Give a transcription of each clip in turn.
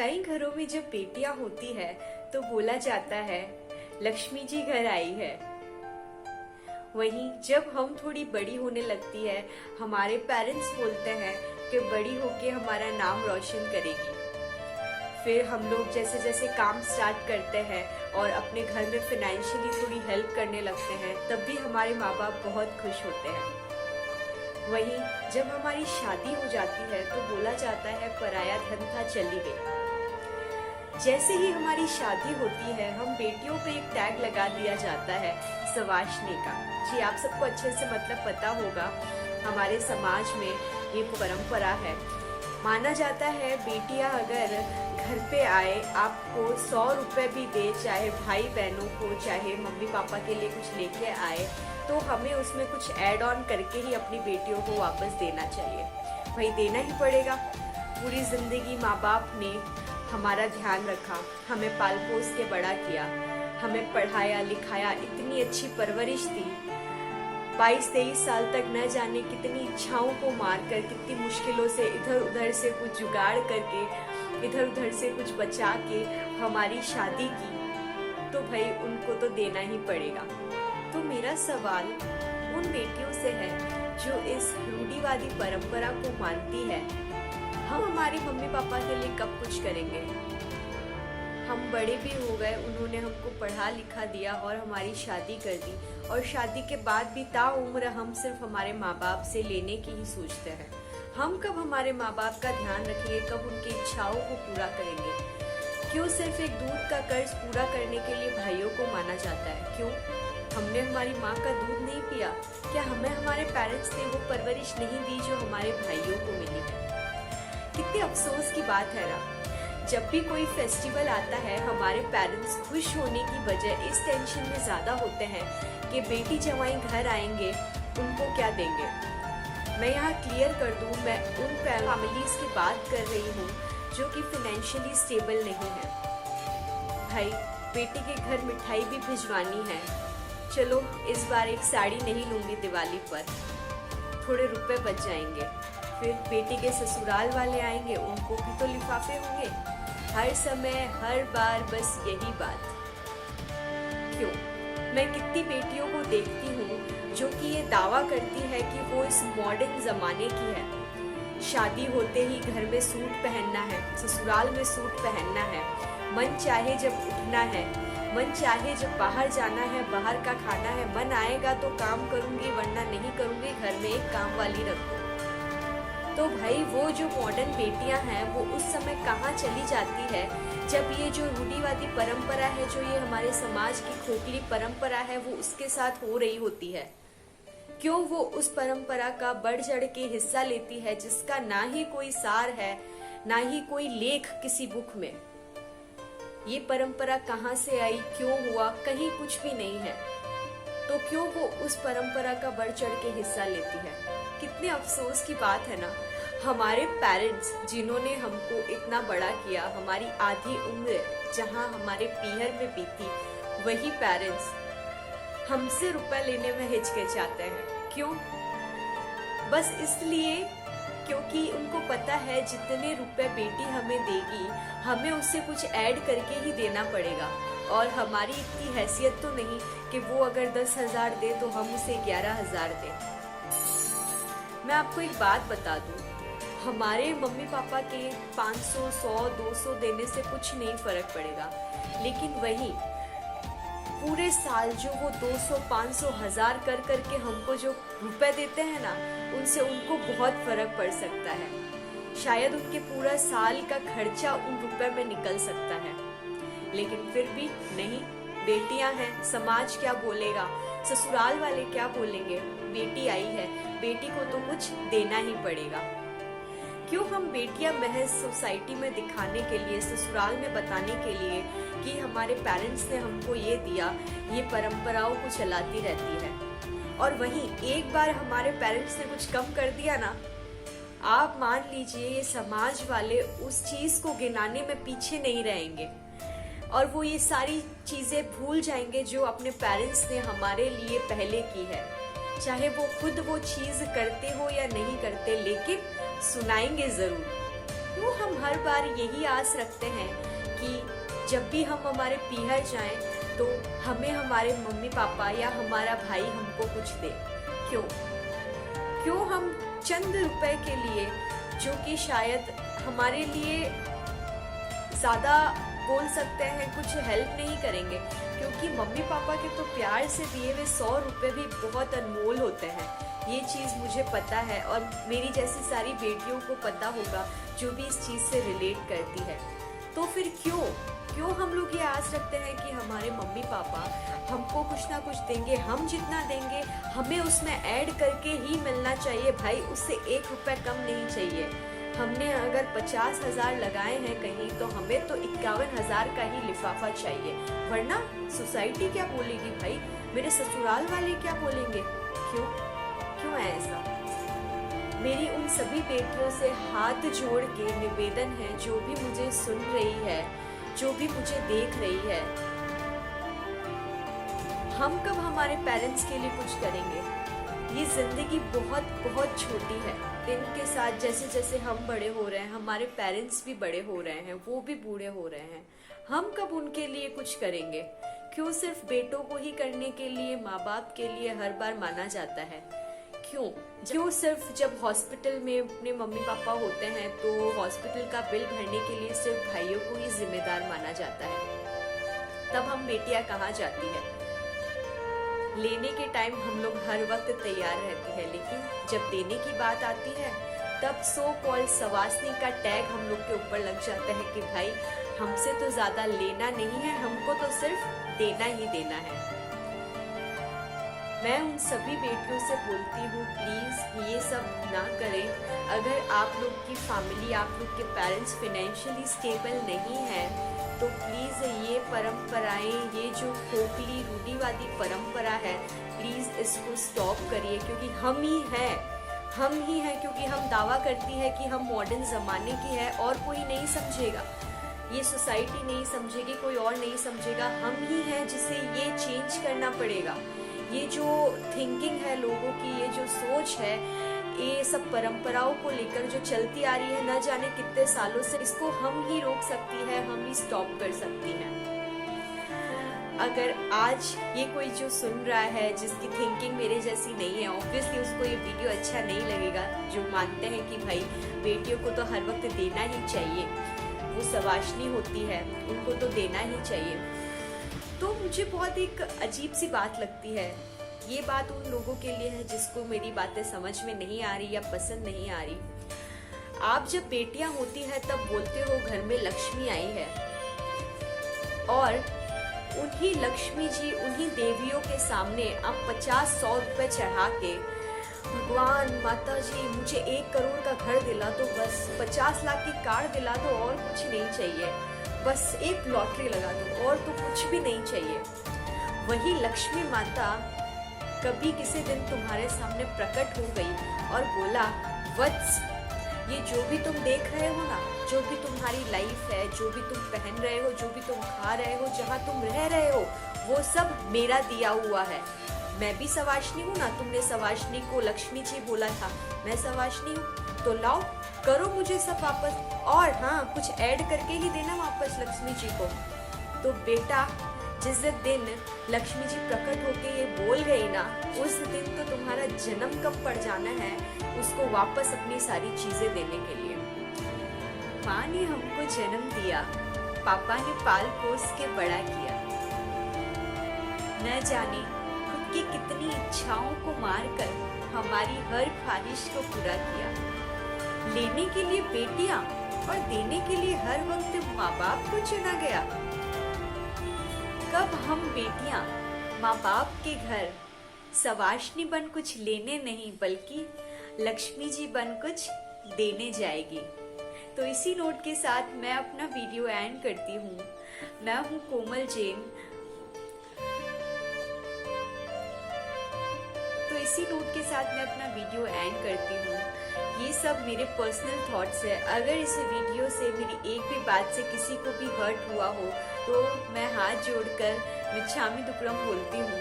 कई घरों में जब बेटियां होती है तो बोला जाता है लक्ष्मी जी घर आई है। वहीं जब हम थोड़ी बड़ी होने लगती है हमारे पेरेंट्स बोलते हैं कि बड़ी होके हमारा नाम रोशन करेगी। फिर हम लोग जैसे जैसे काम स्टार्ट करते हैं और अपने घर में फाइनेंशियली थोड़ी हेल्प करने लगते हैं तब भी हमारे माँ बाप बहुत खुश होते हैं। वहीं जब हमारी शादी हो जाती है तो बोला जाता है पराया धन था चली गई। जैसे ही हमारी शादी होती है हम बेटियों पे एक टैग लगा दिया जाता है सवाशने का। जी आप सबको अच्छे से मतलब पता होगा, हमारे समाज में ये परंपरा है। माना जाता है बेटियां अगर घर पे आए आपको 100 रुपए भी दे, चाहे भाई बहनों को चाहे मम्मी पापा के लिए कुछ लेके आए, तो हमें उसमें कुछ ऐड ऑन करके ही अपनी बेटियों को वापस देना चाहिए। भाई देना ही पड़ेगा। पूरी जिंदगी माँ बाप ने हमारा ध्यान रखा, हमें पाल पोस के बड़ा किया, हमें पढ़ाया लिखाया, इतनी अच्छी परवरिश दी। 22-23 साल तक न जाने कितनी इच्छाओं को मारकर, कितनी मुश्किलों से इधर उधर से कुछ जुगाड़ करके, इधर उधर से कुछ बचा के हमारी शादी की, तो भाई उनको तो देना ही पड़ेगा। तो मेरा सवाल उन बेटियों से है जो इस रूढ़िवादी परंपरा को मानती है, हम हमारे मम्मी पापा के लिए कब कुछ करेंगे? हम बड़े भी हो गए, उन्होंने हमको पढ़ा लिखा दिया और हमारी शादी कर दी, और शादी के बाद भी ताउम्र हम सिर्फ हमारे माँ बाप से लेने की ही सोचते हैं। हम कब हमारे माँ बाप का ध्यान रखेंगे, कब उनकी इच्छाओं को पूरा करेंगे? क्यों सिर्फ एक दूध का कर्ज पूरा करने के लिए भाइयों को माना जाता है? क्यों हमने हमारी माँ का दूध नहीं पिया? क्या हमें हमारे पेरेंट्स ने वो परवरिश नहीं दी जो हमारे भाइयों को मिली है? कितने अफसोस की बात है ना। जब भी कोई फेस्टिवल आता है हमारे पेरेंट्स खुश होने की बजाय इस टेंशन में ज्यादा होते हैं कि बेटी जवाई घर आएंगे, उनको क्या देंगे। मैं यहाँ क्लियर कर दूं, मैं उन फैमिलीज की बात कर रही हूँ जो कि फाइनेंशियली स्टेबल नहीं है। भाई बेटी के घर मिठाई भी भिजवानी है, चलो इस बार एक साड़ी नहीं लूंगी दिवाली पर, थोड़े रुपए बच जाएंगे। फिर बेटी के ससुराल वाले आएंगे, उनको भी तो लिफाफे होंगे। हर समय हर बार बस यही बात। क्यों? मैं कितनी बेटियों को देखती हूँ जो कि ये दावा करती है कि वो इस मॉडर्न जमाने की है। शादी होते ही घर में सूट पहनना है, ससुराल में सूट पहनना है, मन चाहे जब उठना है, मन चाहे जब बाहर जाना है, बाहर का खाना है, मन आएगा तो काम करूंगी वरना नहीं करूंगी, घर में एक काम वाली रखूं। तो भाई वो जो मॉडर्न बेटियां हैं वो उस समय कहाँ चली जाती है जब ये जो रूढ़िवादी परंपरा है, जो ये हमारे समाज की खोखली परंपरा है, वो उसके साथ हो रही होती है? क्यों वो उस परंपरा का बढ़ चढ़ के हिस्सा लेती है जिसका ना ही कोई सार है, ना ही कोई लेख किसी बुक में? ये परंपरा कहाँ से आई, क्यों हुआ, कहीं कुछ भी नहीं है। तो क्यों वो उस परंपरा का बढ़ चढ़ के हिस्सा लेती है? कितने अफसोस की बात है ना। हमारे पेरेंट्स जिन्होंने हमको इतना बड़ा किया, हमारी आधी उम्र जहाँ हमारे पीहर में बीती, वही पेरेंट्स हमसे रुपए लेने में हिचकिचाते हैं। क्यों? बस इसलिए क्योंकि उनको पता है जितने रुपए बेटी हमें देगी हमें उससे कुछ ऐड करके ही देना पड़ेगा, और हमारी इतनी हैसियत तो नहीं कि वो अगर 10,000 दे तो हम उसे 11,000 दें। मैं आपको एक बात बता दूं, हमारे मम्मी पापा के 500, 100, 200 देने से कुछ नहीं फर्क पड़ेगा, लेकिन वही पूरे साल जो वो 200, 500, 1000 कर करके हमको जो रुपए देते हैं ना, उनसे उनको बहुत फर्क पड़ सकता है। शायद उनके पूरा साल का खर्चा उन रुपए में निकल सकता है, लेकिन फिर भी नहीं। बेटियां हैं, समाज क्या बोलेगा, ससुराल वाले क्या बोलेंगे, बेटी आई है, बेटी को तो कुछ देना ही पड़ेगा। क्यों हम बेटियां महज सोसाइटी में दिखाने के लिए, ससुराल में बताने के लिए कि हमारे पेरेंट्स ने हमको ये दिया, ये परंपराओं को चलाती रहती है, और वहीं एक बार हमारे पेरेंट्स ने कुछ कम कर दिया ना, आप मान लीजिए ये समाज वाले उस चीज को गिनाने में पीछे नहीं रहेंगे, और वो ये सारी चीजें भूल जाएंगे जो अपने पेरेंट्स ने हमारे लिए पहले की है। चाहे वो खुद वो चीज करते हो या नहीं करते, लेकिन सुनाएंगे जरूर। क्यों हम हर बार यही आस रखते हैं कि जब भी हम हमारे पीहर जाएं तो हमें हमारे मम्मी पापा या हमारा भाई हमको कुछ दे? क्यों हम चंद रुपए के लिए, जो कि शायद हमारे लिए ज्यादा बोल सकते हैं, कुछ हेल्प नहीं करेंगे? क्योंकि मम्मी पापा के तो प्यार से दिए हुए 100 रुपए भी बहुत अनमोल होते हैं। ये चीज मुझे पता है और मेरी जैसी सारी बेटियों को पता होगा जो भी इस चीज से रिलेट करती है। तो फिर क्यों हम लोग ये आस रखते हैं कि हमारे मम्मी पापा हमको कुछ ना कुछ देंगे, हम जितना देंगे हमें उसमें ऐड करके ही मिलना चाहिए भाई, उससे 1 रुपए कम नहीं चाहिए। हमने अगर 50,000 लगाए हैं कहीं तो हमें तो 51,000 का ही लिफाफा चाहिए, वरना सोसाइटी क्या बोलेगी भाई, मेरे ससुराल वाले क्या बोलेंगे? क्यों है ऐसा? मेरी उन सभी बेटियों से हाथ जोड़ के निवेदन है, जो भी मुझे सुन रही है, जो भी मुझे देख रही है, हम कब हमारे पेरेंट्स के लिए कुछ करेंगे? ये जिंदगी बहुत बहुत छोटी है। दिन के साथ जैसे जैसे हम बड़े हो रहे हैं, हमारे पेरेंट्स भी बड़े हो रहे हैं, वो भी बूढ़े हो रहे हैं। हम कब उनके लिए कुछ करेंगे? क्यों सिर्फ बेटों को ही करने के लिए माँ बाप के लिए हर बार माना जाता है? क्यों सिर्फ जब हॉस्पिटल में अपने मम्मी पापा होते हैं तो हॉस्पिटल का बिल भरने के लिए सिर्फ भाइयों को ही जिम्मेदार माना जाता है? तब हम बेटियां कहाँ जाती है? लेने के टाइम हम लोग हर वक्त तैयार रहती है, लेकिन जब देने की बात आती है तब सो कॉल्ड सवासनी का टैग हम लोग के ऊपर लग जाता है कि भाई हमसे तो ज्यादा लेना नहीं है, हमको तो सिर्फ देना ही देना है। मैं उन सभी बेटियों से बोलती हूँ, प्लीज ये सब ना करें। अगर आप लोग की फैमिली, आप लोग के पेरेंट्स फाइनेंशियली स्टेबल नहीं है तो प्लीज ये परंपराएं, ये जो खोखली रूढ़िवादी परंपरा है, प्लीज इसको स्टॉप करिए। क्योंकि हम ही हैं, क्योंकि हम दावा करती है कि हम मॉडर्न जमाने की है और कोई नहीं समझेगा, ये सोसाइटी नहीं समझेगी, कोई और नहीं समझेगा, हम ही हैं जिसे ये चेंज करना पड़ेगा। ये जो थिंकिंग है लोगों की, ये जो सोच है, ये सब परंपराओं को लेकर जो चलती आ रही है न जाने कितने सालों से, इसको हम ही रोक सकती है, हम ही स्टॉप कर सकती हैं। अगर आज ये कोई जो सुन रहा है जिसकी थिंकिंग मेरे जैसी नहीं है, ऑब्वियसली उसको ये वीडियो अच्छा नहीं लगेगा, जो मानते हैं कि भाई बेटियों को तो हर वक्त देना ही चाहिए, वो सवाशनी होती है, उनको तो देना ही चाहिए। तो मुझे बहुत एक अजीब सी बात लगती है। ये बात उन लोगों के लिए है जिसको मेरी बातें समझ में नहीं आ रही या पसंद नहीं आ रही। आप जब बेटियां होती है तब बोलते हो घर में लक्ष्मी आई है, और उन्हीं लक्ष्मी जी, उन्हीं देवियों के सामने आप 50-100 रुपए चढ़ा के, भगवान माता जी मुझे 1 करोड़ का घर दिला दो, बस 50 लाख की कार दिला दो, और कुछ नहीं चाहिए, बस एक लॉटरी लगा दो, और तो कुछ भी नहीं चाहिए। वही लक्ष्मी माता कभी किसी दिन तुम्हारे सामने प्रकट हो गई और बोला, वत्स ये जो भी तुम देख रहे हो ना, जो भी तुम्हारी लाइफ है, जो भी तुम पहन रहे हो, जो भी तुम खा रहे हो, जहाँ तुम रह रहे हो, वो सब मेरा दिया हुआ है। मैं भी सवाशनी हूँ ना, तुमने सवाशनी को लक्ष्मी जी बोला था, मैं सवाशनी हूँ, तो लाओ करो मुझे सब वापस, और हाँ कुछ ऐड करके ही देना वापस लक्ष्मी जी को। तो बेटा जिस दिन लक्ष्मी जी प्रकट होके ये बोल गई ना, उस दिन तो तुम्हारा जन्म कब पड़ जाना है उसको वापस अपनी सारी चीजें देने के लिए। माँ ने हमको जन्म दिया, पापा ने पाल पोस के बड़ा किया, न जाने खुद की कितनी इच्छाओं को मारकर हमारी हर ख्वाहिश को पूरा किया। लेने के लिए बेटियां और देने के लिए हर वक्त माँ बाप को चुना गया। कब हम बेटियां माँ बाप के घर सवाशनी बन कुछ लेने नहीं बल्कि लक्ष्मी जी बन कुछ देने जाएगी। तो इसी नोट के साथ मैं अपना वीडियो एंड करती हूँ। मैं हूँ कोमल जैन। तो इसी नोट के साथ मैं अपना वीडियो एंड करती हूँ। ये सब मेरे पर्सनल थॉट्स है। अगर इस वीडियो से मेरी एक भी बात से किसी को भी हर्ट हुआ हो तो मैं हाथ जोड़कर मिच्छामी दुक्कड़म बोलती हूँ।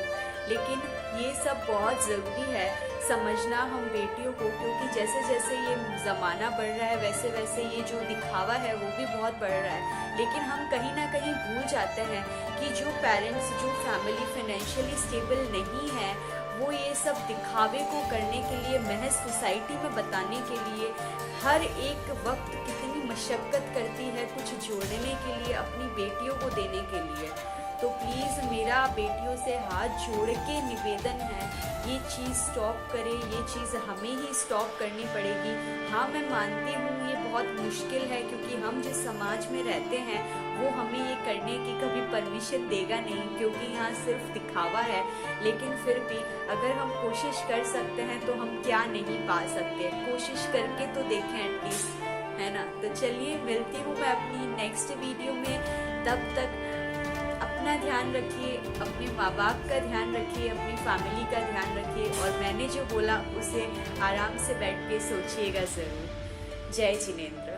लेकिन ये सब बहुत ज़रूरी है समझना हम बेटियों को, क्योंकि जैसे जैसे ये ज़माना बढ़ रहा है वैसे वैसे ये जो दिखावा है वो भी बहुत बढ़ रहा है। लेकिन हम कहीं ना कहीं भूल जाते हैं कि जो पेरेंट्स, जो फैमिली फाइनेंशियली स्टेबल नहीं है, वो ये सब दिखावे को करने के लिए, महज सोसाइटी में बताने के लिए हर एक वक्त कितनी मशक्क़त करती है कुछ जोड़ने के लिए, अपनी बेटियों को देने के लिए। तो प्लीज़ मेरा बेटियों से हाथ जोड़ के निवेदन है, ये चीज़ स्टॉप करें, ये चीज़ हमें ही स्टॉप करनी पड़ेगी। हाँ, मैं मानती हूँ ये बहुत मुश्किल है, क्योंकि हम जिस समाज में रहते हैं वो हमें ये करने की कभी परमिशन देगा नहीं, क्योंकि यहाँ सिर्फ दिखावा है। लेकिन फिर भी अगर हम कोशिश कर सकते हैं तो हम क्या नहीं पा सकते, कोशिश करके तो देखें एटलीस्ट, है ना। तो चलिए, मिलती हूँ मैं अपनी नेक्स्ट वीडियो में। तब तक अपना ध्यान रखिए, अपने माँ बाप का ध्यान रखिए, अपनी फैमिली का ध्यान रखिए, और मैंने जो बोला उसे आराम से बैठ के सोचिएगा ज़रूर। जय जिनेंद्र।